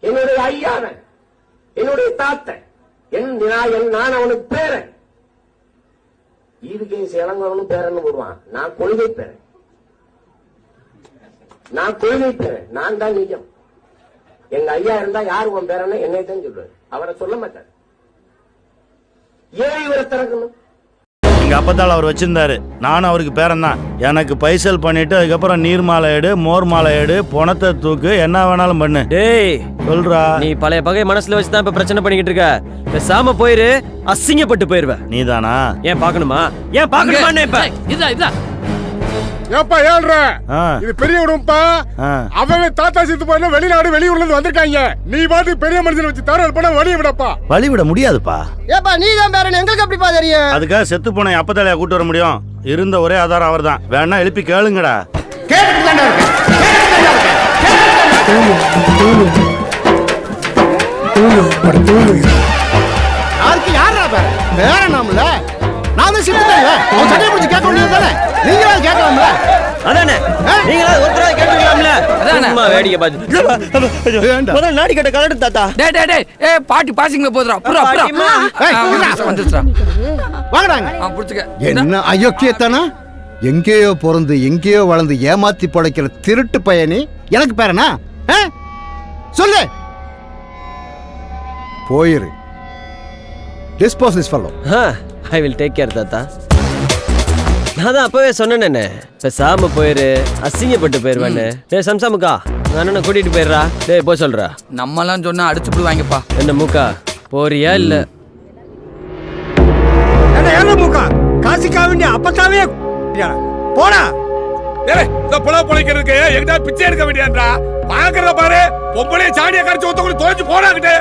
என்னுடைய ஐயாவன், என்னுடைய தாத்தன், நான் அவனுக்கு பேரன். இதுக்கு இளங்கவனும் பேரன்னு போடுவான். நான் கொள்கை பேரன், நான் தான் நிஜம். எங்க ஐயா இருந்தா யாரு உன் பேரன்னு என்னைத்தான் சொல்லுவாரு, அவரை சொல்ல மாட்டார். ஏன் இவரை திறக்கணும்? எங்க அப்பத்தால் அவர் வச்சிருந்தாரு, நானும் அவருக்கு பேரன் தான். எனக்கு பைசல் பண்ணிட்டு அதுக்கப்புறம் நீர் மாலை எடு, மோர் மாலை எடு, பணத்தை தூக்கு, என்ன வேணாலும் பண்ணு. டேய் சொல்றா, நீ பழைய பகை மனசுல வச்சுதான் இப்ப பிரச்சனை பண்ணிக்கிட்டு இருக்க. பேசாம போயிரு, அசிங்கப்பட்டு போயிருவ. நீதானா? ஏன் பாக்கணுமா? இப்ப இதான் ஏப்பா ஏழ்ற இது பெரிய உடம்பா. அவன் தாத்தா சித்து போய் வெளிநாடு வெளியூர்ல இருந்து வந்திருக்காங்க. நீ பாட்டு பெரிய மனுஷன் வச்சு தர பண்ண வழிய விடப்பா. வழி விட முடியாதுப்பா. ஏப்பா நீ தான் பேரன், எங்களுக்கு எப்படிப்பா தெரியும்? அதுக்காக செத்து போன அப்பத்தாலையா கூட்டு வர முடியும்? இருந்த ஒரே ஆதாரம் அவர் தான். வேணா எழுப்பி கேளுங்கடா. யாருக்கு யாரா பேரன்? பேரனாம்ல நான் சித்தல அவன் சட்டை பிடிச்சி கேட்க வேண்டியதுதானே? நீங்களா கேட்கலாம்ல? அதானே நீங்களா ஒருத்தரா கேட்டுக்கலாம்ல? அதானே வேடிக்கை பாத்து முதல்ல நாடி கட்ட கலடு தாத்தா. டேய் பாட்டி பாசிங்ல போதுடா. வந்துச்சுடா. வாங்கடாங்க. புடிச்சுக்க. என்ன அயோக்கியத்தானா? எங்கேயோ பிறந்து எங்கேயோ வளர்ந்து ஏமாத்தி படைக்கிற திருட்டு பையனி எனக்கு பேரனா? சொல்லு. போயிரு. Dispose this fellow. I will take care தாத்தா. நான் தான் அப்பவே சொன்னேனே, பேசாம போயிரு, அசிங்கப்பட்டு போயிருவேன்னு. டேய் சம்சாமுக்கா, நான் கூட்டிட்டு போயிடுறா. டேய் போய் சொல்றா. நம்மலாம் சொன்னா அடிச்சு போடுவாங்கப்பா. என்ன மூக்கா போறியா இல்ல? மூக்கா காசிக்கா வேண்டிய அப்பத்தாவே போடா. இந்த புல பொழைக்கிறதுக்கு எங்கிட்ட பிச்சை எடுக்க வேண்டியன்றா. பாக்குறத பாரு, பொம்பளைய சாடிய கரைச்சு ஒருத்தவங்க தோஞ்சு போடாக்கிட்டு